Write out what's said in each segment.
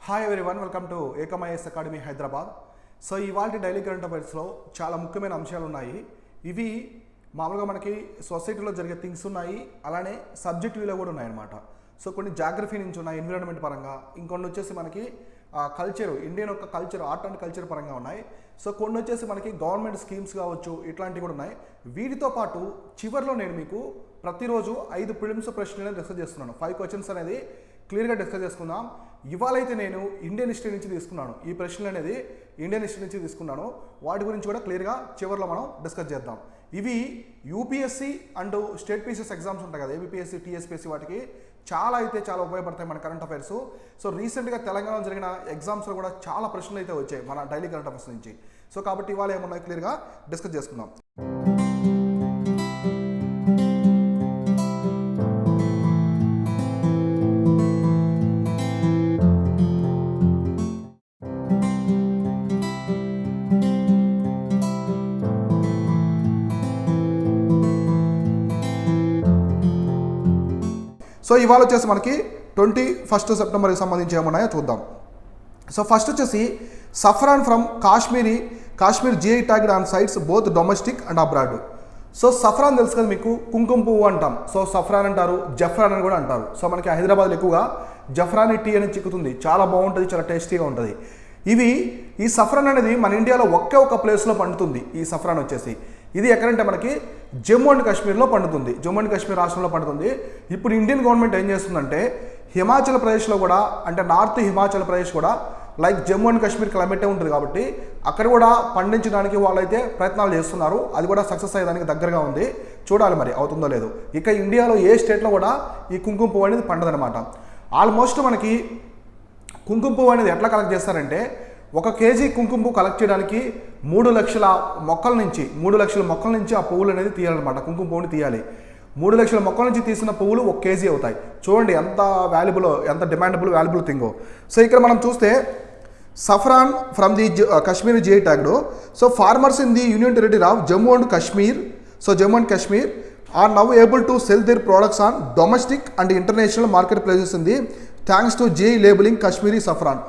Hi everyone, welcome to ఏకమఐఎస్ academy Hyderabad. So ఇవాళ daily current అఫైర్స్లో చాలా ముఖ్యమైన అంశాలు ఉన్నాయి. ఇవి మామూలుగా మనకి సొసైటీలో జరిగే థింగ్స్ ఉన్నాయి, అలానే సబ్జెక్ట్ వ్యూలో కూడా ఉన్నాయన్నమాట. సో కొన్ని జాగ్రఫీ నుంచి ఉన్నాయి, ఎన్విరాన్మెంట్ పరంగా, ఇంకొన్ని వచ్చేసి మనకి కల్చర్, ఇండియన్ యొక్క కల్చర్, ఆర్ట్ అండ్ కల్చర్ పరంగా ఉన్నాయి. సో కొన్ని వచ్చేసి మనకి గవర్నమెంట్ స్కీమ్స్ కావచ్చు, ఇట్లాంటివి కూడా ఉన్నాయి. వీటితో పాటు చివరిలో నేను మీకు ప్రతిరోజు 5 ప్రిలిమ్స్ ప్రశ్నలను డిస్కస్ చేస్తున్నాను. 5 క్వశ్చన్స్ అనేది క్లియర్గా డిస్కస్ చేసుకుందాం. ఇవాళైతే నేను ఇండియన్ హిస్టరీ నుంచి తీసుకున్నాను. ఈ ప్రశ్నలు అనేది ఇండియన్ హిస్టరీ నుంచి తీసుకున్నాను. వాటి గురించి కూడా క్లియర్గా చివరిలో మనం డిస్కస్ చేద్దాం. ఇవి UPSC and state pieces exams ఉంటాయి కదా, ఏబిపిఎస్సి, టీఎస్పీఎస్సీ, వాటికి చాలా ఉపయోగపడతాయి మన కరెంట్ అఫైర్స్. సో రీసెంట్గా తెలంగాణలో జరిగిన ఎగ్జామ్స్లో కూడా చాలా ప్రశ్నలు అయితే వచ్చాయి మన డైలీ కరెంట్ అఫైర్స్ నుంచి. సో కాబట్టి ఇవాళ ఏమన్నా క్లియర్గా డిస్కస్ చేసుకుందాం. సో ఇవాళ వచ్చేసి మనకి 21 సెప్టెంబర్కి సంబంధించి ఏమున్నాయో చూద్దాం. సో ఫస్ట్ వచ్చేసి saffron from Kashmir GI tagged on sites both domestic and abroad. So saffron తెలుసు కదా మీకు, కుంకుమ పువ్వు అంటాం. సో సఫ్రాన్ అంటారు, జఫ్రాన్ అని కూడా అంటారు. సో మనకి హైదరాబాద్లో ఎక్కువగా జఫ్రానీ టీ అనేది చిక్కుతుంది, చాలా బాగుంటుంది, చాలా టేస్టీగా ఉంటుంది. ఈ సఫ్రాన్ అనేది మన ఇండియాలో ఒక్క ప్లేస్లో పండుతుంది. ఈ సఫ్రాన్ వచ్చేసి ఇది ఎక్కడంటే మనకి జమ్మూ అండ్ కాశ్మీర్లో పండుతుంది, జమ్మూ అండ్ కాశ్మీర్ రాష్ట్రంలో పండుతుంది. ఇప్పుడు ఇండియన్ గవర్నమెంట్ ఏం చేస్తుందంటే హిమాచల్ ప్రదేశ్లో కూడా, అంటే నార్త్ హిమాచల్ ప్రదేశ్ కూడా లైక్ జమ్మూ అండ్ కాశ్మీర్ క్లైమేటే ఉంటుంది కాబట్టి అక్కడ కూడా పండించడానికి వాళ్ళైతే ప్రయత్నాలు చేస్తున్నారు. అది కూడా సక్సెస్ అయ్యేదానికి దగ్గరగా ఉంది. చూడాలి మరి అవుతుందో లేదో. ఇక ఇండియాలో ఏ స్టేట్లో కూడా ఈ కుంకుమ పువ్వు అనేది పండదనమాట. ఆల్మోస్ట్ మనకి కుంకుమ పువ్వు అనేది ఎట్లా కలెక్ట్ చేస్తారంటే 1 కేజీ కుంకుమ పువ్వు కలెక్ట్ చేయడానికి 3 లక్షల మొక్కల నుంచి ఆ పువ్వులు అనేది తీయాలన్నమాట. కుంకుమ పువ్వుని తీయాలి. 3 లక్షల మొక్కల నుంచి తీసిన పువ్వులు 1 కేజీ అవుతాయి. చూడండి ఎంత ఎంత వాల్యుబుల్ థింగో. సో ఇక్కడ మనం చూస్తే saffron from the Kashmir GI tagged. So farmers in the union territory of Jammu and Kashmir are now able to sell their products on domestic and international market places in the thanks to GI labelling Kashmiri saffron.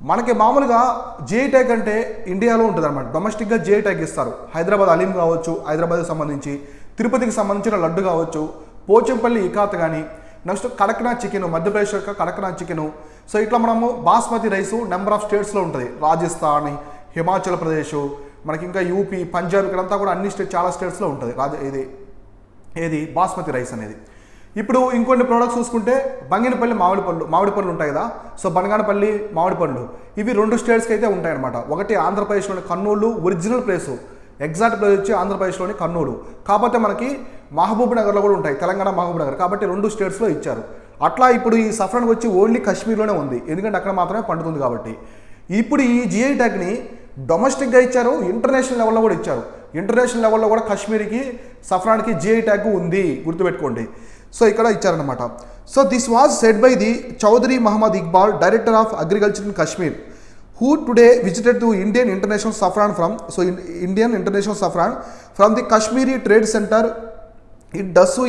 మనకి మామూలుగా GI tag అంటే ఇండియాలో ఉంటుంది అనమాట. డొమెస్టిక్గా GI tag ఇస్తారు. హైదరాబాద్ అలీం కావచ్చు, హైదరాబాద్కి సంబంధించి, తిరుపతికి సంబంధించిన లడ్డు కావచ్చు, పోచంపల్లి ఇకాత్ కానీ, నెక్స్ట్ కడక్నాథ్ చికెన్, మధ్యప్రదేశ్ యొక్క కడక్నాథ్ చికెను. సో ఇట్లా మనము బాస్మతి రైసు నెంబర్ ఆఫ్ స్టేట్స్లో ఉంటుంది. రాజస్థాన్, హిమాచల్ ప్రదేశ్, మనకి ఇంకా యూపీ, పంజాబ్, ఇక్కడంతా కూడా అన్ని చాలా స్టేట్స్లో ఉంటుంది ఏది బాస్మతి రైస్ అనేది. ఇప్పుడు ఇంకొన్ని ప్రోడక్ట్స్ చూసుకుంటే బంగినపల్లి మామిడి పళ్ళు ఉంటాయి కదా. సో బనగానపల్లి మామిడి పళ్ళు ఇవి 2 స్టేట్స్కి అయితే ఉంటాయన్నమాట. ఒకటి ఆంధ్రప్రదేశ్లోని Kurnool, original place, exact place వచ్చి ఆంధ్రప్రదేశ్లోని కర్నూలు. కాకపోతే మనకి మహబూబ్ నగర్లో కూడా ఉంటాయి, తెలంగాణ మహబూబ్ నగర్. కాబట్టి 2 స్టేట్స్లో ఇచ్చారు. అట్లా ఇప్పుడు ఈ సఫ్రాన్ వచ్చి ఓన్లీ కాశ్మీర్లోనే ఉంది, ఎందుకంటే అక్కడ మాత్రమే పండుతుంది కాబట్టి. ఇప్పుడు ఈ జిఐ ట్యాగ్ని డొమెస్టిక్గా ఇచ్చారు, ఇంటర్నేషనల్ లెవెల్లో కూడా ఇచ్చారు. ఇంటర్నేషనల్ లెవెల్లో కూడా కాశ్మీర్కి సఫ్రాన్కి జిఐ ట్యాగ్ ఉంది, గుర్తుపెట్టుకోండి. సో ఇక్కడ ఇచ్చారనమాట. So this was said by the Chaudhary Mohammad Iqbal, director of agriculture in Kashmir, who today visited to Indian International Saffron from the Kashmiri Trade Center in Dasu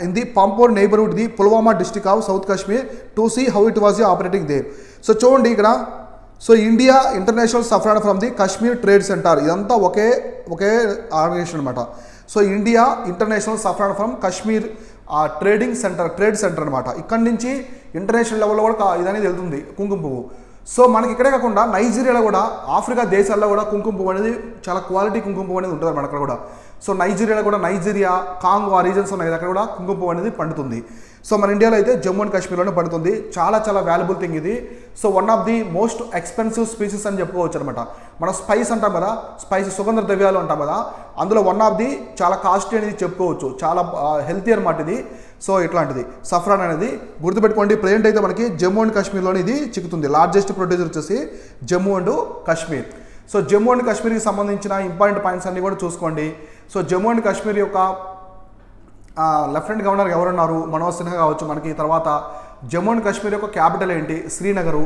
in the Pampore neighborhood, the Pulwama district of South Kashmir, to see how it was operating there. So చూడండి ఇక్కడ, so India international saffron from the Kashmir trade centre, ఇదంతా ఒకే organisation అనమాట. So India international saffron from Kashmir trade centre అనమాట. ఇక్కడ నుంచి international లెవెల్లో కూడా ఇదనేది వెళ్తుంది కుంకుమ పువ్వు. సో మనకి ఇక్కడే కాకుండా నైజీరియాలో కూడా, ఆఫ్రికా దేశాల్లో కూడా కుంకుమ పువ్వు అనేది చాలా క్వాలిటీ కుంకుమ పువ్వు అనేది ఉంటుంది మన అక్కడ కూడా. సో నైజీరియాలో కూడా, నైజీరియా, కాంగో ఆ రీజన్స్ ఉన్నాయి, అక్కడ కూడా కుంకుమ పువ్వు అనేది పండుతుంది. సో మన ఇండియాలో అయితే జమ్మూ అండ్ కాశ్మీర్లోనే పడుతుంది. చాలా వాల్యుబుల్ థింగ్ ఇది. So one of the most expensive species అని చెప్పుకోవచ్చు అనమాట. మనం స్పైస్ అంటాం కదా, సుగంధ ద్రవ్యాలు అంటాం కదా, అందులో వన్ ఆఫ్ ది చాలా కాస్ట్లీ అనేది చెప్పుకోవచ్చు, చాలా హెల్తీ అనమాట ఇది. సో ఇట్లాంటిది సఫ్రాన్ అనేది గుర్తుపెట్టుకోండి. ప్రజెంట్ అయితే మనకి జమ్మూ అండ్ కాశ్మీర్లోని ఇది చిక్కుతుంది. లార్జెస్ట్ ప్రొడ్యూసర్ వచ్చేసి Jammu and Kashmir. So Jammu and కాశ్మీర్కి సంబంధించిన ఇంపార్టెంట్ పాయింట్స్ అన్నీ కూడా చూసుకోండి. సో జమ్మూ అండ్ కాశ్మీర్ యొక్క లెఫ్టినెంట్ గవర్నర్ ఎవరున్నారు, మనోజ్ సిన్హా కావచ్చు మనకి. తర్వాత జమ్మూ అండ్ కాశ్మీర్ యొక్క క్యాపిటల్ ఏంటి, Srinagar.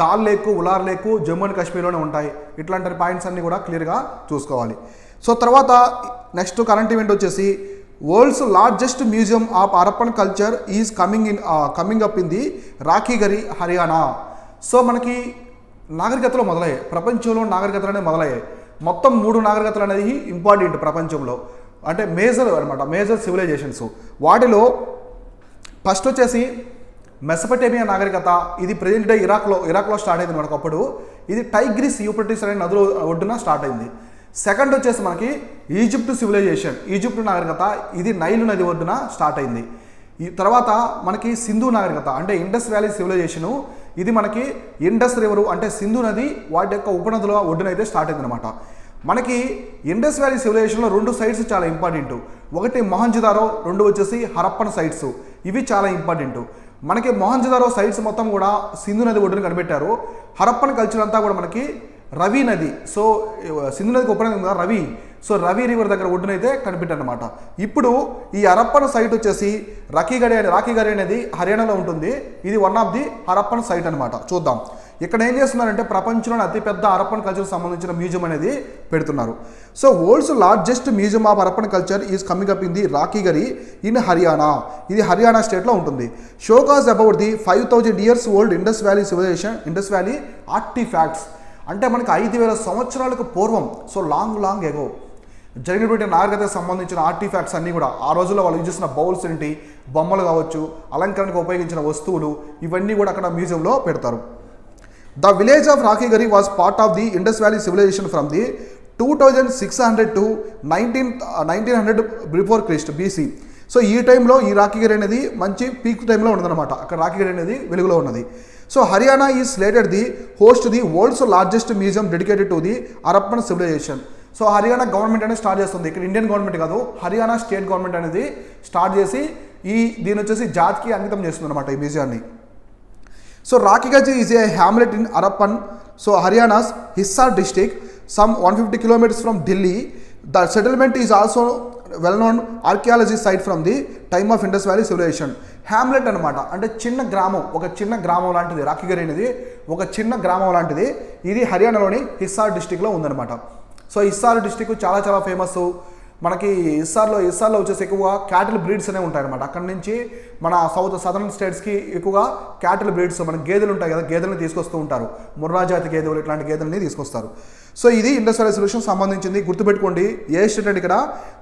Dal lake, Wular lake Jammu and కాశ్మీర్లోనే ఉంటాయి. ఇట్లాంటి పాయింట్స్ అన్నీ కూడా క్లియర్గా చూసుకోవాలి. సో తర్వాత నెక్స్ట్ కరెంట్ ఈవెంట్ వచ్చేసి world's largest museum of Harappan culture is coming up in the Rakhigarhi, Haryana. So మనకి నాగరికతలు మొదలయ్యాయి, ప్రపంచంలో నాగరికతలు అనేవి మొదలయ్యాయి. మొత్తం 3 నాగరికతలు అనేది ఇంపార్టెంట్ ప్రపంచంలో, అంటే మేజర్ అనమాట, మేజర్ సివిలైజేషన్స్. వాటిలో ఫస్ట్ వచ్చేసి మెసపటేమియా నాగరికత. ఇది ప్రెజెంట్ డే ఇరాక్లో స్టార్ట్ అయింది మనకు. అప్పుడు ఇది టైగ్రిస్ యూఫ్రటీస్ అనే నదుల ఒడ్డున స్టార్ట్ అయింది. సెకండ్ వచ్చేసి మనకి ఈజిప్ట్ సివిలైజేషన్, ఈజిప్ట్ నాగరికత. ఇది నైలు నది ఒడ్డున స్టార్ట్ అయింది. ఈ తర్వాత మనకి సింధు నాగరికత అంటే ఇండస్ వ్యాలీ సివిలైజేషను. ఇది మనకి ఇండస్ రివరు అంటే సింధు నది వాటి యొక్క ఉపనదుల ఒడ్డున అయితే స్టార్ట్ అయింది అనమాట. మనకి ఇండస్ వ్యాలీ సివిలైజేషన్లో 2 సైట్స్ చాలా ఇంపార్టెంట్. ఒకటి మొహంజదారో, 2 వచ్చేసి హరప్పన్ సైట్స్. ఇవి చాలా ఇంపార్టెంట్. మనకి మొహంజదారో సైట్స్ మొత్తం కూడా సింధు నది ఒడ్డున కనిపెట్టారు. హరప్పన్ కల్చర్ అంతా కూడా మనకి రవి నది, సో సింధు నదికి ఉపనది కదా రవి, సో రవి రివర్ దగ్గర ఒడ్డునైతే కనిపెట్టారు అనమాట. ఇప్పుడు ఈ హరప్పన్ సైట్ వచ్చేసి రాఖీగడి అనేది హర్యానాలో ఉంటుంది. ఇది one of the Harappan site అనమాట. చూద్దాం ఇక్కడ ఏం చేస్తున్నారంటే ప్రపంచంలోని అతిపెద్ద హరప్పన్ కల్చర్ సంబంధించిన మ్యూజియం అనేది పెడుతున్నారు. So world's largest museum of Harappan culture is coming up in the Rakhigarhi in Haryana. ఇది హర్యానా స్టేట్లో ఉంటుంది. Showcases about the 5000 years old Indus valley civilisation, Indus valley artefacts. అంటే మనకి 5000 సంవత్సరాలకు పూర్వం, సో లాంగ్ ఎగో జరిగినటువంటి నాగరికతకు సంబంధించిన ఆర్టిఫాక్ట్స్ అన్నీ కూడా ఆ రోజుల్లో వాళ్ళు యూజ్ చేసిన బౌల్స్ ఏంటి, బొమ్మలు కావచ్చు, అలంకరణకు ఉపయోగించిన వస్తువులు, ఇవన్నీ కూడా అక్కడ మ్యూజియంలో పెడతారు. The village of Rakhigarhi was part of the Indus valley civilisation from the 2600 to 1900 before Christ BC. So ఈ టైంలో ఈ రాఖీగడి అనేది మంచి పీక్ టైంలో ఉన్నదన్నమాట. అక్కడ రాఖీగడి అనేది వెలుగులో ఉన్నది. So Haryana is slated the host the world's largest museum dedicated to the Harappan civilisation. So Haryana government అనేది స్టార్ట్ చేస్తుంది. ఇక్కడ ఇండియన్ గవర్నమెంట్ కాదు, హర్యానా స్టేట్ గవర్నమెంట్ అనేది స్టార్ట్ చేసి దీని వచ్చేసి జాతికి అంకితం చేస్తుంది అనమాట ఈ మ్యూజియాన్ని. So Rakhigarhi is a hamlet in Harappan, so Haryana's Hisar district, some 150 kilometers from Delhi. The settlement is also well known archaeology site from the time of Indus valley civilisation. Hamlet అనమాట, అంటే చిన్న గ్రామం, ఒక చిన్న గ్రామం లాంటిది. రాఖీగడి అనేది ఒక చిన్న గ్రామం లాంటిది. ఇది హర్యానాలోని హిస్సార్ డిస్ట్రిక్ట్లో ఉందన్నమాట. సో హిస్సార్ డిస్ట్రిక్ట్ చాలా ఫేమస్. మనకి హిస్సార్లో వచ్చేసి ఎక్కువగా క్యాటిల్ బ్రీడ్స్ అనేవి ఉంటాయన్నమాట. అక్కడ నుంచి మన సదర్న్ స్టేట్స్కి ఎక్కువగా క్యాటిల్ బ్రీడ్స్, మన గేదెలు ఉంటాయి కదా, గేదెలను తీసుకొస్తూ ఉంటారు. ముర్రా జాతి గేదెలు, ఇట్లాంటి గేదెలని తీసుకొస్తారు. సో ఇది ఇండస్ వ్యాలీ సివిలైజేషన్ సంబంధించింది. గుర్తుపెట్టుకోండి, ఏ స్టేట్ అంటే ఇక్కడ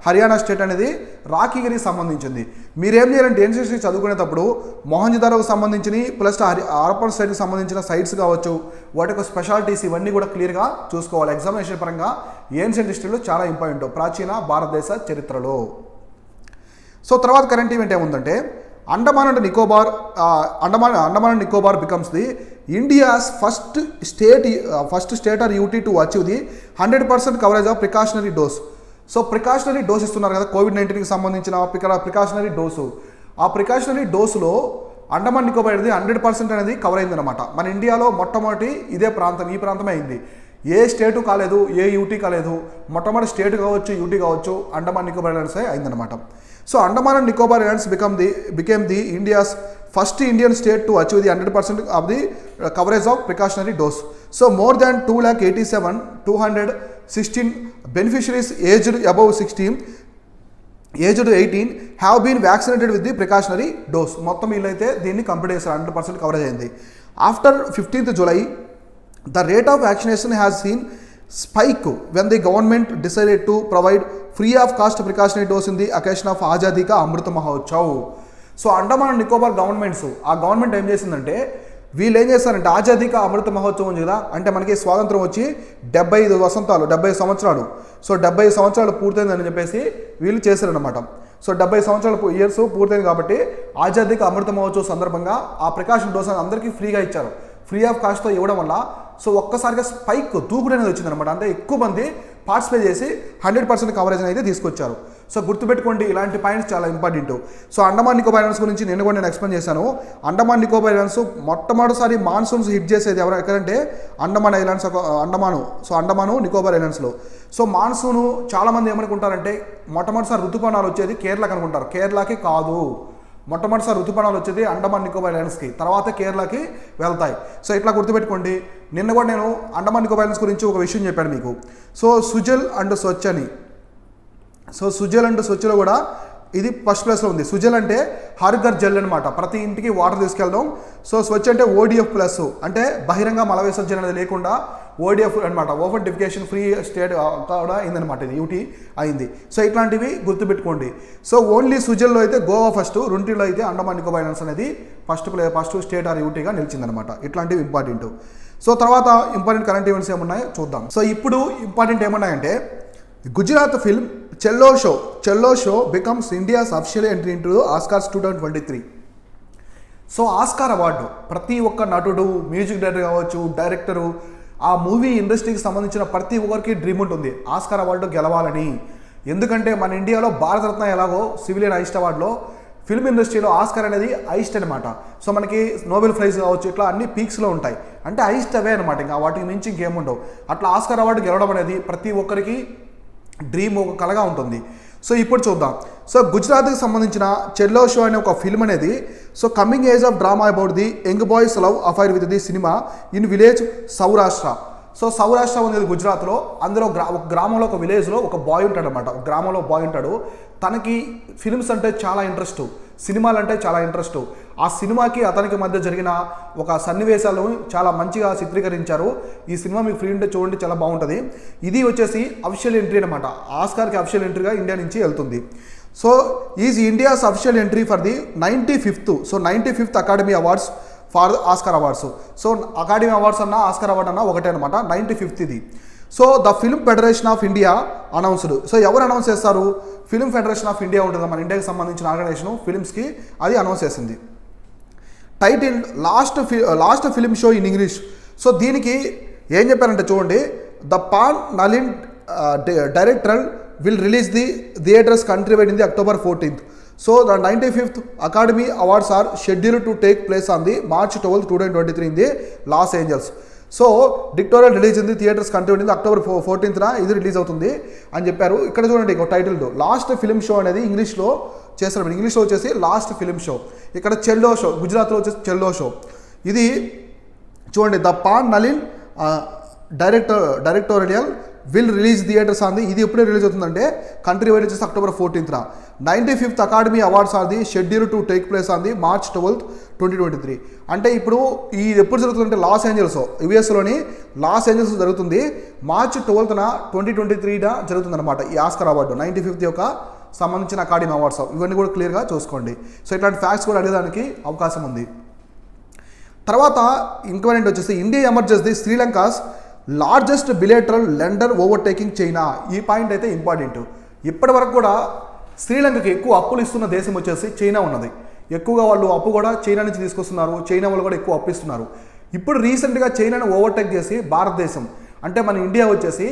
హర్యానా స్టేట్ అనేది రాఖీగడికి సంబంధించింది. మీరేం చేయాలంటే ఎన్సీసీ చదువుకునేటప్పుడు మొహంజదారోకి సంబంధించినవి ప్లస్ హరప్పన్ స్టేట్కి సంబంధించిన సైట్స్ కావచ్చు, వాటి యొక్క స్పెషాలిటీస్ ఇవన్నీ కూడా క్లియర్గా చూసుకోవాలి. ఎగ్జామినేషన్ పరంగా ఏన్షియంట్ హిస్టరీలో చాలా ఇంపార్టెంట్ ప్రాచీన భారతదేశ చరిత్రలో. సో తర్వాత కరెంట్ ఈవెంట్ ఏముందంటే Andaman and Nicobar becomes the India's first state or UT to achieve the 100% coverage of precautionary dose. So precautionary dose ఇస్తున్నారు కదా, కోవిడ్-19కి సంబంధించిన ప్రికాషనరీ డోసు. ఆ ప్రికాషనరీ డోసులో అండమాన్ నికోబార్ అనేది 100% అనేది కవర్ అయిందనమాట. మన ఇండియాలో మొట్టమొదటి ఈ ప్రాంతమే అయింది. ఏ స్టేటు కాలేదు, ఏ యూటీ కాలేదు. మొట్టమొదటి స్టేట్ కావచ్చు, యూటీ కావచ్చు, అండమాన్ నికోబార్ ఐలాండ్స్ అయిందనమాట. So Andaman and Nicobar islands became the India's first Indian state to achieve the 100% of the coverage of precautionary dose. So more than 2,87,216 beneficiaries aged above 18 have been vaccinated with the precautionary dose. మొత్తం వీళ్ళైతే దీన్ని complete చేస్తారు, 100% coverage అయింది. After 15th July the rate of vaccination has seen spike when the government decided to provide free of cost precautionary dose in the occasion of Azadi Ka Amrit Mahotsav. So Andaman and Nicobar governments, ఆ government ఏం చేసిందంటే వీళ్ళు ఏం చేస్తారంటే ఆజాదీ కా అమృత మహోత్సవం ఉంది కదా, అంటే మనకి స్వాతంత్రం వచ్చి 75 సంవత్సరాలు. సో 70 సంవత్సరాలు పూర్తయిందని చెప్పేసి వీళ్ళు చేశారనమాట. సో 70 సంవత్సరాల ఇయర్స్ పూర్తయింది కాబట్టి ఆజాదీ కా అమృత మహోత్సవం సందర్భంగా ఆ ప్రికాషన్ డోస్ అందరికీ ఫ్రీగా ఇచ్చారు. ఫ్రీ ఆఫ్ కాస్ట్తో ఇవ్వడం వల్ల సో ఒక్కసారిగా స్పైక్ దూకుడు అనేది వచ్చిందనమాట. అంటే ఎక్కువ మంది పార్టిసిపేట్ చేసి 100% కవరేజ్ అయితే తీసుకొచ్చారు. సో గుర్తుపెట్టుకోండి, ఇలాంటి పాయింట్స్ చాలా important. So Andaman Nicobar islands గురించి నేను ఎక్స్ప్లెయిన్ చేశాను. అండమాన్ నికోబార్ ఐలాండ్స్ మొట్టమొదటిసారి మాన్సూన్స్ హిట్ చేసేది ఎక్కడంటే అండమాన్ ఐలాండ్స్, అండమాను నికోబార్ ఐలాండ్స్లో. సో మాన్సూను చాలామంది ఏమనుకుంటారంటే మొట్టమొదటిసారి ఋతుపవనాలు వచ్చేది కేరళకి అనుకుంటారు. కేరళకి కాదు, మొట్టమొదటిసారి ఋతుపవనాలు వచ్చేది అండమాన్ నికోబార్ ఐలాండ్స్కి, తర్వాత కేరళకి వెళ్తాయి. సో ఇట్లా గుర్తుపెట్టుకోండి. నిన్న కూడా నేను అండమాన్ నికోబార్ ఐలాండ్స్ గురించి ఒక విషయం చెప్పాను మీకు. సో సుజల్ అండ్ స్వచ్ అని. సో సుజల్ అండ్ స్వచ్లో కూడా ఇది ఫస్ట్ ప్లేస్లో ఉంది. సుజల్ అంటే హర్ ఘర్ జల్ అనమాట, ప్రతి ఇంటికి వాటర్ తీసుకెళ్దాం. సో స్వచ్ఛ అంటే ఓడిఎఫ్ ప్లస్, అంటే బహిరంగ మల విసర్జన అనేది లేకుండా ఓడిఎఫ్ అనమాట, ఓపెన్ డిఫికేషన్ ఫ్రీ స్టేట్ కూడా అయిందనమాట, ఇది యూటీ అయింది. సో ఇట్లాంటివి గుర్తుపెట్టుకోండి. సో ఓన్లీ సుజల్లో అయితే గోవా ఫస్ట్, రెంటిలో అయితే అండమాన్ నికోబార్ ఐలాండ్స్ అనేది ఫస్ట్ స్టేట్ ఆర్ యూటీగా నిలిచిందనమాట. ఇట్లాంటివి ఇంపార్టెంట్. సో తర్వాత ఇంపార్టెంట్ కరెంట్ ఈవెంట్స్ ఏమున్నాయో చూద్దాం. సో ఇప్పుడు ఇంపార్టెంట్ ఏమున్నాయంటే Gujarat film Chhello show becomes India's official entry into Oscars 2023. So Oscar award ప్రతి ఒక్క నటుడు, మ్యూజిక్ డైరెక్టర్ కావచ్చు, డైరెక్టరు, ఆ మూవీ ఇండస్ట్రీకి సంబంధించిన ప్రతి ఒక్కరికి డ్రీమ్ ఉంటుంది ఆస్కార్ అవార్డు గెలవాలని. ఎందుకంటే మన ఇండియాలో భారతరత్న ఎలాగో సివిలియన్ హైయెస్ట్ అవార్డులో ఫిల్మ్ ఇండస్ట్రీలో ఆస్కార్ అనేది హైయెస్ట్ అనమాట. సో మనకి నోబెల్ ప్రైజ్ కావచ్చు, ఇట్లా అన్ని పీక్స్లో ఉంటాయి, అంటే హైయెస్ట్ అవే అనమాట, ఇంకా వాటికి మించి ఇంకేముండవు. అట్లా ఆస్కార్ అవార్డు గెలవడం అనేది ప్రతి ఒక్కరికి డ్రీమ్, ఒక కలగా ఉంటుంది. సో ఇప్పుడు చూద్దాం. సో గుజరాత్కి సంబంధించిన చెల్లో షో అనే ఒక ఫిల్మ్ అనేది, so coming age of drama about the young boys love affair with the cinema in village Saurashtra. So Saurashtra ఉంది గుజరాత్లో, అందులో ఒక గ్రామంలో ఒక విలేజ్లో ఒక బాయ్ ఉంటాడు అనమాట, ఒక గ్రామంలో బాయ్ ఉంటాడు. తనకి ఫిల్మ్స్ అంటే చాలా ఇంట్రెస్ట్, సినిమాలు అంటే చాలా ఇంట్రెస్ట్. ఆ సినిమాకి అతనికి మధ్య జరిగిన ఒక సన్నివేశాలు చాలా మంచిగా చిత్రీకరించారు. ఈ సినిమా మీకు ఫ్రీ ఉంటే చూడండి, చాలా బాగుంటుంది. ఇది వచ్చేసి అఫిషియల్ ఎంట్రీ అనమాట, ఆస్కార్కి అఫిషియల్ ఎంట్రీగా ఇండియా నుంచి వెళ్తుంది. So is India's official entry for the 95th academy Awards for Oscar awards. So Academy Awards అన్నా ఆస్కార్ అవార్డు అన్నా ఒకటే అనమాట, 95th ఇది. So the Film Federation of India announced. So ఎవరు announce చేస్తారు? ఫిల్మ్ ఫెడరేషన్ ఆఫ్ ఇండియా ఉంటుంది, మన ఇండియాకి సంబంధించిన ఆర్గనైజేషన్ ఫిల్మ్స్కి, అది అనౌన్స్ చేసింది. Title Last Film Show in English. So దీనికి ఏం చెప్పారంటే చూడండి, the Pan Nalin director will release the theatres country wide in the October 14th. So the 95th Academy Awards are scheduled to take place on the March 12th, 2023 in the Los Angeles. So theatrical release ఉంది, theatres continue October 14th ఇది release అవుతుంది అని చెప్పారు. ఇక్కడ చూడండి ఒక టైటిల్తో last Film show అనేది ఇంగ్లీష్లో చేస్తారు. ఇంగ్లీష్లో వచ్చేసి లాస్ట్ ఫిల్మ్ షో, ఇక్కడ చెల్లో షో, గుజరాత్లో వచ్చేసి చెల్లో షో. ఇది చూడండి, the Pan Nalin directorial will release theatres అంది. ఇది ఎప్పుడే రిలీజ్ అవుతుందంటే కంట్రీ వైడ్ వచ్చేసి October 14th. 95th academy awards are the schedule to take place on the March 12th, 2023. అంటే ఇప్పుడు ఇది ఎప్పుడు జరుగుతుందంటే లాస్ ఏంజల్స్, యుఎస్లోని లాస్ ఏంజల్స్ జరుగుతుంది. March 12th, 2023 జరుగుతుంది అనమాట ఈ ఆస్కార్ అవార్డు, 95th యొక్క సంబంధించిన అకాడమీ అవార్డ్స్. ఇవన్నీ కూడా క్లియర్గా చూసుకోండి. సో ఇట్లాంటి ఫ్యాక్ట్స్ కూడా అడిగేదానికి అవకాశం ఉంది. తర్వాత ఇంక్వైరీ వచ్చేసి India emerges the Sri Lanka's largest bilateral lender overtaking China. ఈ పాయింట్ అయితే ఇంపార్టెంట్. ఇప్పటి వరకు కూడా శ్రీలంకకి ఎక్కువ అప్పులు ఇస్తున్న దేశం వచ్చేసి చైనా ఉన్నది. ఎక్కువగా వాళ్ళు అప్పు కూడా చైనా నుంచి తీసుకొస్తున్నారు, చైనా వాళ్ళు కూడా ఎక్కువ అప్పు ఇస్తున్నారు. ఇప్పుడు రీసెంట్గా చైనాను ఓవర్టేక్ చేసి భారతదేశం, అంటే మన ఇండియా వచ్చేసి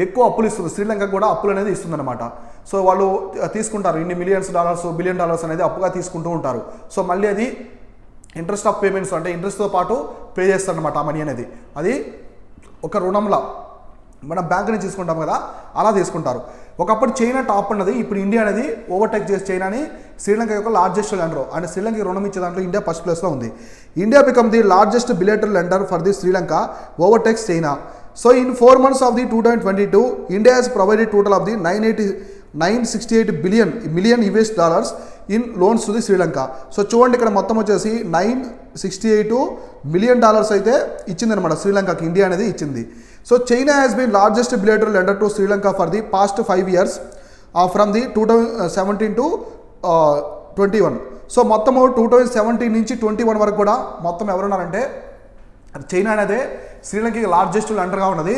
ఎక్కువ అప్పులు ఇస్తుంది, శ్రీలంకకు కూడా అప్పులు అనేది ఇస్తుందన్నమాట. సో వాళ్ళు తీసుకుంటారు ఇన్ని $millions, $1 billion అనేది అప్పుగా తీసుకుంటూ ఉంటారు. సో మళ్ళీ అది ఇంట్రెస్ట్ ఆఫ్ పేమెంట్స్, అంటే ఇంట్రెస్ట్తో పాటు పే చేస్తారనమాట ఆ మనీ అనేది. అది ఒక రుణంలా మనం బ్యాంక్ నుంచి తీసుకుంటాం కదా, అలా తీసుకుంటారు. ఒకప్పుడు చైనా టాప్ ఉన్నది, ఇప్పుడు ఇండియా అనేది ఓవర్టేక్ చేసి చైనాని శ్రీలంక యొక్క లార్జెస్ట్ లెండర్, అంటే శ్రీలంకకి రుణం ఇచ్చే దాంట్లో ఇండియా ఫస్ట్ ప్లేస్లో ఉంది. India become the largest bilateral lender for the Sri Lanka overtakes China. So in 4 months of the 2022 India has provided total of the $968 million in loans to the Sri Lanka. So చూడండి ఇక్కడ మొత్తం వచ్చేసి $968 million అయితే ఇచ్చిందనమాట శ్రీలంకకి, ఇండియా అనేది ఇచ్చింది. So China has been largest bilateral lender to Sri Lanka for the past 5 years from the 2017 to 21. So మొత్తము 2017 నుంచి 21 వరకు కూడా మొత్తం ఎవరున్నారంటే చైనా అనేది శ్రీలంకకి లార్జెస్ట్ లెండర్గా ఉన్నది.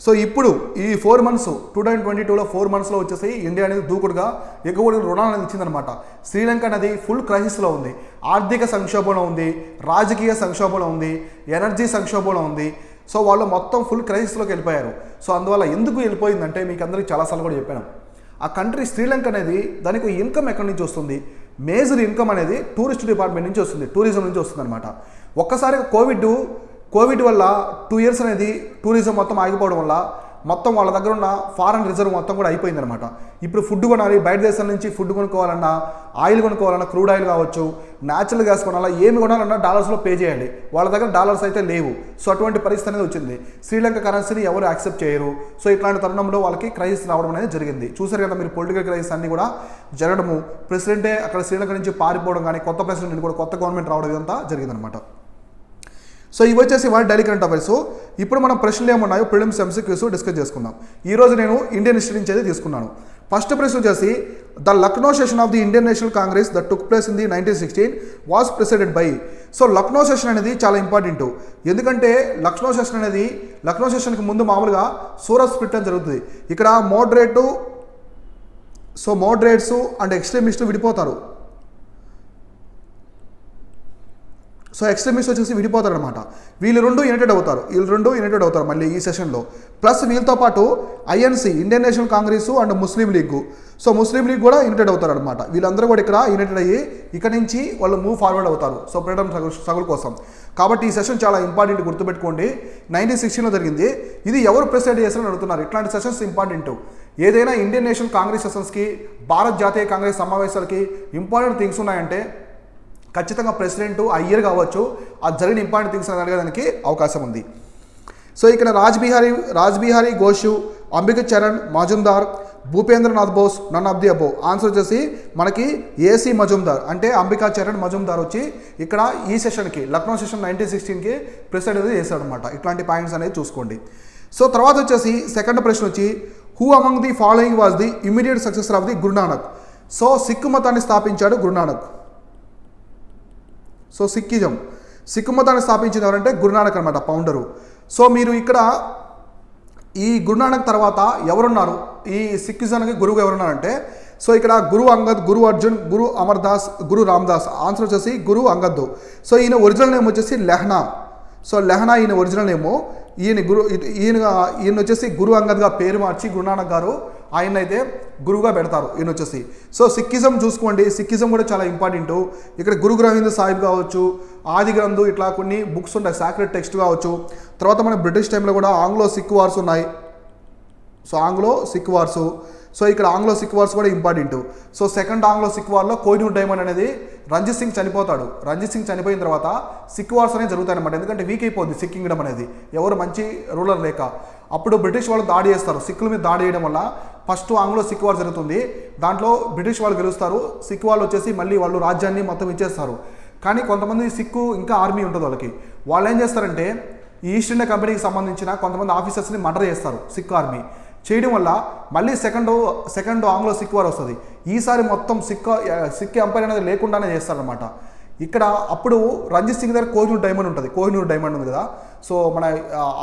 సో ఇప్పుడు ఈ 4 months 2022లో 4 monthsలో వచ్చేసి ఇండియా అనేది దూకుడుగా ఎక్కువ రుణాలు అనేది ఇచ్చిందనమాట. శ్రీలంక అనేది ఫుల్ క్రైసిస్లో ఉంది, ఆర్థిక సంక్షోభంలో ఉంది, రాజకీయ సంక్షోభంలో ఉంది, ఎనర్జీ సంక్షోభంలో ఉంది. సో వాళ్ళు మొత్తం ఫుల్ క్రైసిస్లోకి వెళ్ళిపోయారు. సో అందువల్ల ఎందుకు వెళ్ళిపోయిందంటే మీకు అందరికీ చాలాసార్లు కూడా చెప్పాను, ఆ కంట్రీ శ్రీలంక అనేది దానికి ఇన్కమ్ ఎక్కడి నుంచి వస్తుంది, మేజర్ ఇన్కమ్ అనేది టూరిస్ట్ డిపార్ట్మెంట్ నుంచి వస్తుంది, టూరిజం నుంచి వస్తుంది అనమాట. ఒక్కసారి కోవిడ్ వల్ల 2 years అనేది టూరిజం మొత్తం ఆగిపోవడం వల్ల మొత్తం వాళ్ళ దగ్గర ఉన్న ఫారెన్ రిజర్వ్ మొత్తం కూడా అయిపోయిందనమాట. ఇప్పుడు ఫుడ్ కొనాలి, బయట దేశం నుంచి ఫుడ్ కొనుక్కోవాలన్నా, ఆయిల్ కొనుక్కోవాలన్నా, క్రూడ్ ఆయిల్ కావచ్చు, న్యాచురల్ గ్యాస్ కొనాలా, ఏమి కొనాలన్నా డాలర్స్లో పే చేయాలి. వాళ్ళ దగ్గర డాలర్స్ అయితే లేవు. సో అటువంటి పరిస్థితి అనేది వచ్చింది. శ్రీలంక కరెన్సీని ఎవరు యాక్సెప్ట్ చేయరు. సో ఇట్లాంటి తరుణంలో వాళ్ళకి క్రైసిస్ రావడం అనేది జరిగింది. చూసారు కదా మీరు, పొలిటికల్ క్రైసిస్ అన్ని కూడా జరగడము, ప్రెసిడెంటే అక్కడ శ్రీలంక నుంచి పారిపోవడం కానీ, కొత్త ప్రెసిడెంట్ కూడా కొత్త గవర్నమెంట్ రావడం ఇదంతా జరిగిందనమాట. సో ఇవి వచ్చేసి వాళ్ళ డైలీ కరెంట్ అఫైర్స్. ఇప్పుడు మనం ప్రశ్నలు ఏమున్నాయో ప్రిలిమ్స్ ఎంసీక్యూస్ డిస్కస్ చేసుకుందాం. ఈరోజు నేను ఇండియన్ హిస్టరీ నుంచి అయితే తీసుకున్నాను. ఫస్ట్ ప్రశ్న వచ్చేసి the Lucknow session of the Indian national Congress that took place in the 1916 was presided by. So Lucknow session అనేది చాలా ఇంపార్టెంట్. ఎందుకంటే లక్నో సెషన్కి ముందు మామూలుగా సూరత్ స్ప్లిట్ అని జరుగుతుంది. ఇక్కడ మోడరేట్స్ అండ్ ఎక్స్ట్రీమిస్టు విడిపోతారు. సో ఎక్స్ట్రీమిస్ట్ వచ్చేసి విడిపోతారనమాట. వీళ్ళు రెండు యునైటెడ్ అవుతారు మళ్ళీ ఈ సెషన్లో. ప్లస్ వీళ్ళతో పాటు INC, Indian national Congress and Muslim league. So Muslim league కూడా యునైటెడ్ అవుతారనమాట. వీళ్ళందరూ కూడా ఇక్కడ యునైటెడ్ అయ్యి ఇక్కడ నుంచి వాళ్ళు మూవ్ ఫార్వర్డ్ అవుతారు. సో ఫ్రీడమ్ స్ట్రగుల్ కోసం. కాబట్టి ఈ సెషన్ చాలా ఇంపార్టెంట్, గుర్తుపెట్టుకోండి. 1916లో జరిగింది. ఇది ఎవరు ప్రెసిడెంట్ చేస్తారని అడుగుతున్నారు. ఇట్లాంటి సెషన్స్ ఇంపార్టెంట్. ఏదైనా ఇండియన్ నేషనల్ కాంగ్రెస్ సెషన్స్కి, భారత్ జాతీయ కాంగ్రెస్ సమావేశాలకి ఇంపార్టెంట్ థింగ్స్ ఉన్నాయంటే ఖచ్చితంగా ప్రెసిడెంట్ ఆ ఇయర్ కావచ్చు, అది జరిగిన ఇంపార్టెంట్ థింగ్స్ అని అడగడానికి అవకాశం ఉంది. సో ఇక్కడ Rashbehari Ghosh, Ambika Charan Majumdar, Bhupendranath Bose, none of the above. Answer వచ్చేసి మనకి ఏసీ మజుందార్, అంటే అంబికా చరణ్ మజుందార్ వచ్చి ఇక్కడ ఈ సెషన్కి, లక్నో సెషన్ 1916కి ప్రెసిడెంట్ అనేది చేశాడు అనమాట. ఇట్లాంటి పాయింట్స్ అనేది చూసుకోండి. సో తర్వాత వచ్చేసి సెకండ్ ప్రశ్న వచ్చి who among the following was the immediate successor of the Guru Nanak. So Sikh మతాన్ని స్థాపించాడు గురునానక్. సో సిక్కు మతాన్ని స్థాపించిన ఎవరంటే గురునానక్ అనమాట, ఫౌండరు. సో మీరు ఇక్కడ ఈ గురునానక్ తర్వాత ఎవరున్నారు, ఈ సిక్కిజానికి గురువు ఎవరున్నారంటే, సో ఇక్కడ గురు అంగద్, గురు అర్జున్, గురు అమర్దాస్, గురు రామ్దాస్. ఆన్సర్ వచ్చేసి గురు అంగద్. సో ఈయన ఒరిజినల్ నేమ్ వచ్చేసి లెహ్నా. సో లెహ్నా ఈయన ఒరిజినల్ నేము. ఈయన వచ్చేసి గురు అంగద్గా పేరు మార్చి గురునానక్ గారు ఆయన అయితే గురువుగా పెడతారు ఈయన వచ్చేసి. సో సిక్కిజం చూసుకోండి, సిక్కిజం కూడా చాలా ఇంపార్టెంట్. ఇక్కడ గురు గ్రంథ్ సాహిబ్ కావచ్చు, ఆది గ్రంథు, ఇట్లా కొన్ని బుక్స్ ఉంటాయి, సాక్రెడ్ టెక్స్ట్ కావచ్చు. తర్వాత మన బ్రిటిష్ టైంలో కూడా ఆంగ్లో సిక్ వార్స్ ఉన్నాయి. So Anglo Sikh wars. So ఇక్కడ ఆంగ్లో సిక్ వార్స్ కూడా important. So second Anglo Sikh వార్లో కోహినూర్ డైమండ్ అనేది రంజిత్ సింగ్ చనిపోతాడు. రంజిత్ సింగ్ చనిపోయిన తర్వాత సిక్ వార్స్ అనేవి జరుగుతాయి అనమాట. ఎందుకంటే వీక్ అయిపోద్ది సిక్ కింగ్డమ్ అనేది, ఎవరు మంచి రూలర్ లేక. అప్పుడు బ్రిటిష్ వాళ్ళు దాడి చేస్తారు. సిక్కుల మీద దాడి చేయడం వల్ల ఫస్ట్ ఆంగ్లో సిక్ వార్ జరుగుతుంది. దాంట్లో బ్రిటిష్ వాళ్ళు గెలుస్తారు. సిక్ వాళ్ళు వచ్చేసి మళ్ళీ వాళ్ళు రాజ్యాన్ని మొత్తం ఇచ్చేస్తారు. కానీ కొంతమంది సిక్కు ఇంకా ఆర్మీ ఉంటుంది వాళ్ళకి. వాళ్ళు ఏం చేస్తారంటే ఈ ఈస్ట్ ఇండియా కంపెనీకి సంబంధించిన కొంతమంది ఆఫీసర్స్ని మర్డర్ చేస్తారు సిక్ ఆర్మీ. చేయడం వల్ల మళ్ళీ సెకండ్ ఆంగ్లో సిక్ వార్ వస్తుంది. ఈసారి మొత్తం సిక్ ఎంపైర్ అనేది లేకుండానే చేస్తారనమాట. ఇక్కడ అప్పుడు రంజిత్ సింగ్ దగ్గర కోహినూర్ డైమండ్ ఉంటుంది. కోహినూర్ డైమండ్ ఉంది కదా. సో మన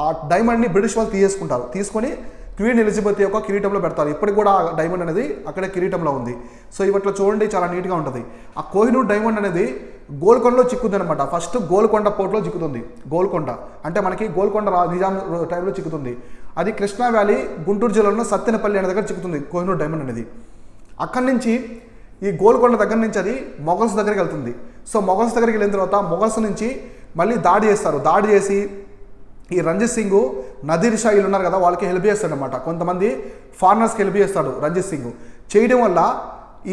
ఆ డైమండ్ని బ్రిటిష్ వాళ్ళు తీసుకుంటారు. తీసుకొని క్వీన్ ఎలిజబెత్ యొక్క కిరీటంలో పెడతారు. ఇప్పటికి కూడా ఆ డైమండ్ అనేది అక్కడే కిరీటంలో ఉంది. సో ఇవట్లో చూడండి, చాలా నీట్గా ఉంటుంది. ఆ కోహినూర్ డైమండ్ అనేది గోల్కొండలో చిక్కుతుంది అనమాట. ఫస్ట్ గోల్కొండ పోర్ట్లో చిక్కుతుంది. గోల్కొండ అంటే మనకి గోల్కొండ నిజాం టైంలో చిక్కుతుంది. అది కృష్ణా వ్యాలీ, గుంటూరు జిల్లాలో సత్తెనపల్లి అనే దగ్గర చిక్కుతుంది కోహినూర్ డైమండ్ అనేది. అక్కడి నుంచి ఈ గోల్కొండ దగ్గర నుంచి అది మొఘల్స్ దగ్గరికి వెళ్తుంది. సో మొఘల్స్ దగ్గరికి వెళ్ళిన తర్వాత మొఘల్స్ నుంచి మళ్ళీ దాడి చేస్తారు. దాడి చేసి ఈ రంజిత్ సింగ్, నదీర్ షా వీళ్ళు ఉన్నారు కదా, వాళ్ళకి హెల్ప్ చేస్తాడు అనమాట. కొంతమంది ఫారినర్స్కి హెల్ప్ చేస్తాడు రంజిత్ సింగ్. చేయడం వల్ల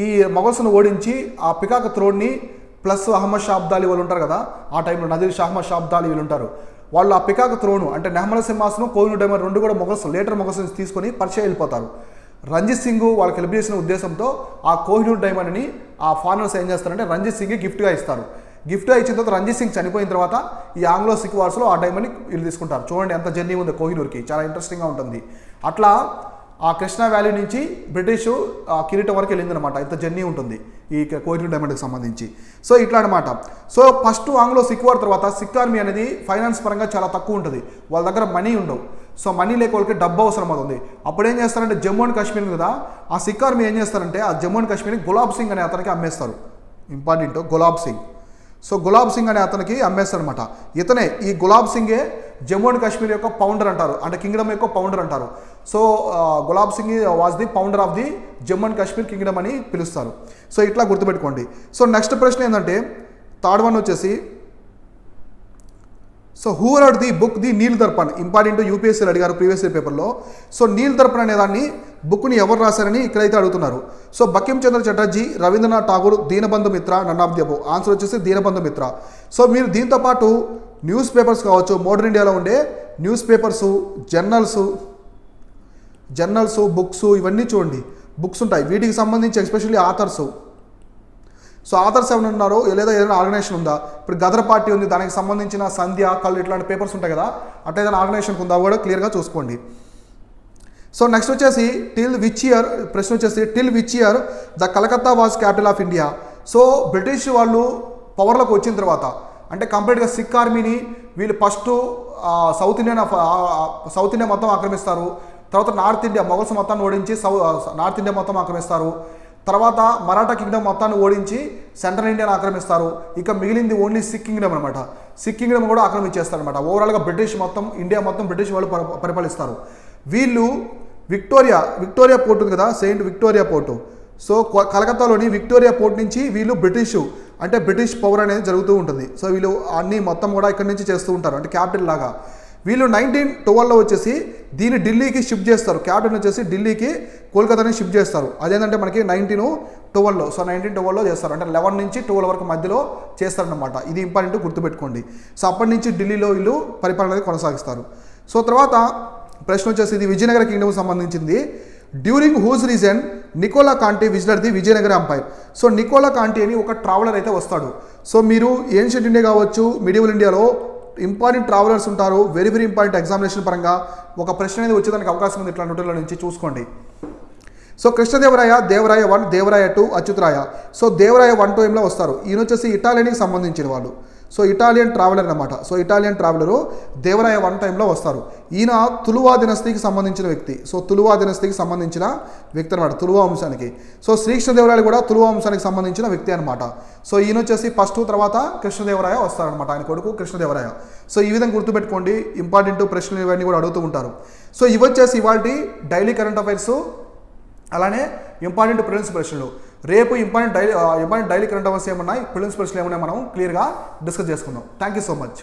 ఈ మొఘల్స్ను ఓడించి ఆ పికాక్ త్రోడ్ని ప్లస్ అహ్మద్ షా అబ్దాలీ వాళ్ళు ఉంటారు కదా, ఆ టైంలో నదీర్ షా, అహ్మద్ షా అబ్దాలీ వీళ్ళు ఉంటారు. వాళ్ళు ఆ పికాక్ త్రోను అంటే నెహ్మల సింహాసనం, కోహినూర్ డైమండ్ రెండు కూడా లేటర్ మొఘల్స్ నుంచి తీసుకొని పరిచయం వెళ్ళిపోతారు. రంజిత్ సింగ్ వాళ్ళకి హెల్ప్ చేసిన ఉద్దేశంతో ఆ కోహినూర్ డైమండ్ని ఆ ఫారినర్స్ ఏం చేస్తారంటే రంజిత్ సింగ్కి గిఫ్ట్గా ఇస్తారు. గిఫ్ట్గా ఇచ్చిన తర్వాత రంజిత్ సింగ్ చనిపోయిన తర్వాత ఈ ఆంగ్లో సిక్ వార్స్లో ఆ డైమండ్ని వీళ్ళు తీసుకుంటారు. చూడండి ఎంత జర్నీ ఉంది కోహినూర్కి, చాలా ఇంట్రెస్టింగ్గా ఉంటుంది. అట్లా ఆ కృష్ణా వ్యాలీ నుంచి బ్రిటిష్ కిరీటం వరకు వెళ్ళిందనమాట. ఇంత జర్నీ ఉంటుంది ఈ కోహినూర్ డైమండ్కి సంబంధించి. సో ఇట్లా అనమాట. So first Anglo Sikh war తర్వాత సిక్ ఆర్మీ అనేది ఫైనాన్స్ పరంగా చాలా తక్కువ ఉంటుంది. వాళ్ళ దగ్గర మనీ ఉండవు. సో మనీ లేక వాళ్ళకి డబ్బు అవసరం అవుతుంది. అప్పుడు ఏం చేస్తారంటే జమ్మూ అండ్ కాశ్మీర్ కదా, ఆ సిక్ ఆర్మీ ఏం చేస్తారంటే ఆ జమ్మూ అండ్ కాశ్మీర్ని గులాబ్ సింగ్ అనే అతనికి అమ్మేస్తారు. ఇంపార్టెంట్, గులాబ్ సింగ్. సో గులాబ్ సింగ్ అనే అతనికి అమ్మేస్తారనమాట. ఇతనే ఈ గులాబ్ సింగే జమ్మూ అండ్ కాశ్మీర్ యొక్క ఫౌండర్ అంటారు, అంటే కింగ్డమ్ యొక్క ఫౌండర్ అంటారు. So Gulab Singh was the founder of the Jammu and Kashmir kingdom అని పిలుస్తారు. సో ఇట్లా గుర్తుపెట్టుకోండి. సో నెక్స్ట్ ప్రశ్న ఏంటంటే థర్డ్ వన్ వచ్చేసి, so who wrote the book the Neel Darpan, important యూపీఎస్సీలు అడిగారు ప్రీవియస్ ఇయర్ పేపర్లో. సో నీల్ దర్పణ్ అనే దాన్ని బుక్ని ఎవరు రాశారని ఇక్కడైతే అడుగుతున్నారు. So Bankim Chandra Chatterjee, Rabindranath Tagore, Dinabandhu Mitra, none of the above. Answer వచ్చేసి దీనబంధు మిత్ర. సో మీరు దీంతో పాటు న్యూస్ పేపర్స్ కావచ్చు, మోడర్న్ ఇండియాలో ఉండే న్యూస్ పేపర్సు, జర్నల్స్, బుక్స్ ఇవన్నీ చూడండి. బుక్స్ ఉంటాయి వీటికి సంబంధించి, ఎస్పెషల్లీ ఆథర్స్. సో ఆథర్స్ ఏమైనా ఉన్నారో, లేదా ఏదైనా ఆర్గనైజేషన్ ఉందా? ఇప్పుడు గదర్ పార్టీ ఉంది, దానికి సంబంధించిన సంధ్య, కళ్ళు ఇట్లాంటి పేపర్స్ ఉంటాయి కదా, అట్లా ఏదైనా ఆర్గనైజేషన్ ఉందా కూడా క్లియర్గా చూసుకోండి. సో నెక్స్ట్ వచ్చేసి టిల్ విచ్ ఇయర్, ప్రశ్న వచ్చేసి till which year the Calcutta was capital of India. So British వాళ్ళు పవర్లోకి వచ్చిన తర్వాత, అంటే కంప్లీట్గా సిక్ ఆర్మీని వీళ్ళు ఫస్ట్ సౌత్ ఇండియా మొత్తం ఆక్రమిస్తారు. తర్వాత నార్త్ ఇండియా మొఘల్స్ మొత్తాన్ని ఓడించి నార్త్ ఇండియా మొత్తం ఆక్రమిస్తారు. తర్వాత మరాఠా కింగ్డమ్ మొత్తాన్ని ఓడించి సెంట్రల్ ఇండియాని ఆక్రమిస్తారు. ఇక మిగిలింది ఓన్లీ సిక్ కింగ్డమ్ అనమాట. సిక్ కింగ్డమ్ కూడా ఆక్రమించేస్తారు అనమాట. ఓవరాల్గా బ్రిటిష్ మొత్తం, ఇండియా మొత్తం బ్రిటిష్ వాళ్ళు పరిపాలిస్తారు. వీళ్ళు విక్టోరియా పోర్ట్ ఉంది కదా, సెయింట్ విక్టోరియా పోర్టు. సో కలకత్తాలోని విక్టోరియా పోర్ట్ నుంచి వీళ్ళు బ్రిటిష్ పవర్ అనేది జరుగుతూ ఉంటుంది. సో వీళ్ళు అన్నీ మొత్తం కూడా ఇక్కడి నుంచి చేస్తూ ఉంటారు, అంటే క్యాపిటల్ లాగా. వీళ్ళు 1912లో వచ్చేసి దీన్ని ఢిల్లీకి షిఫ్ట్ చేస్తారు. క్యాపిటల్ వచ్చేసి ఢిల్లీకి, కోల్కతాని షిఫ్ట్ చేస్తారు. అదేంటంటే మనకి 1912లో, సో 1912లో చేస్తారు, అంటే 11 నుంచి 12 వరకు మధ్యలో చేస్తారనమాట. ఇది ఇంపార్టెంట్, గుర్తుపెట్టుకోండి. సో అప్పటి నుంచి ఢిల్లీలో వీళ్ళు పరిపాలన అనేది కొనసాగిస్తారు. సో తర్వాత ప్రశ్న వచ్చేసి ఇది విజయనగర కింగ్డమ్కి సంబంధించింది. During whose reign Nicolo Conti visited the Vijayanagara empire. So Nicolo Conti అని ఒక ట్రావెలర్ అయితే వస్తాడు. సో మీరు ఏన్షియంట్ ఇండియా కావచ్చు, మిడివల్ ఇండియాలో ఇంపార్టెంట్ ట్రావెలర్స్ ఉంటారు. వెరీ ఇంపార్టెంట్ ఎగ్జామినేషన్ పరంగా ఒక ప్రశ్న అనేది వచ్చేదానికి అవకాశం ఉంది ఇట్లాంటి వాటిలో నుంచి, చూసుకోండి. సో కృష్ణదేవరాయ, దేవరాయ 1, దేవరాయ 2, అచ్యుతరాయ. సో దేవరాయ 1 టైంలో వస్తారు. ఈయన వచ్చేసి ఇటాలియన్కి సంబంధించిన వాళ్ళు. సో ఇటాలియన్ ట్రావెలర్ అనమాట. సో ఇటాలియన్ ట్రావెలరు దేవరాయ 1 టైంలో వస్తారు. ఈయన తులువా దినస్థికి సంబంధించిన వ్యక్తి. సో తులువా దినస్థికి సంబంధించిన వ్యక్తి అనమాట, తులువా వంశానికి. సో శ్రీకృష్ణదేవరాయలు కూడా తులువా వంశానికి సంబంధించిన వ్యక్తి అనమాట. సో ఈయన వచ్చేసి ఫస్ట్, తర్వాత కృష్ణదేవరాయ వస్తారనమాట, ఆయన కొడుకు కృష్ణదేవరాయ. సో ఈ విధంగా గుర్తుపెట్టుకోండి, ఇంపార్టెంట్ ప్రశ్నలు ఇవన్నీ కూడా అడుగుతూ ఉంటారు. సో ఇవి వచ్చేసి ఇవాళ డైలీ కరెంట్ అఫైర్స్, అలానే ఇంపార్టెంట్ ప్రిలిమ్స్ ప్రశ్నలు. రేపు ఇంపార్టెంట్ డైలీ కరెంట్ అఫైర్స్ ఏమున్నాయి, ప్రిలిమ్స్ ప్రశ్నలు ఏమున్నాయి మనం క్లియర్గా డిస్కస్ చేసుకుందాం. Thank you so much.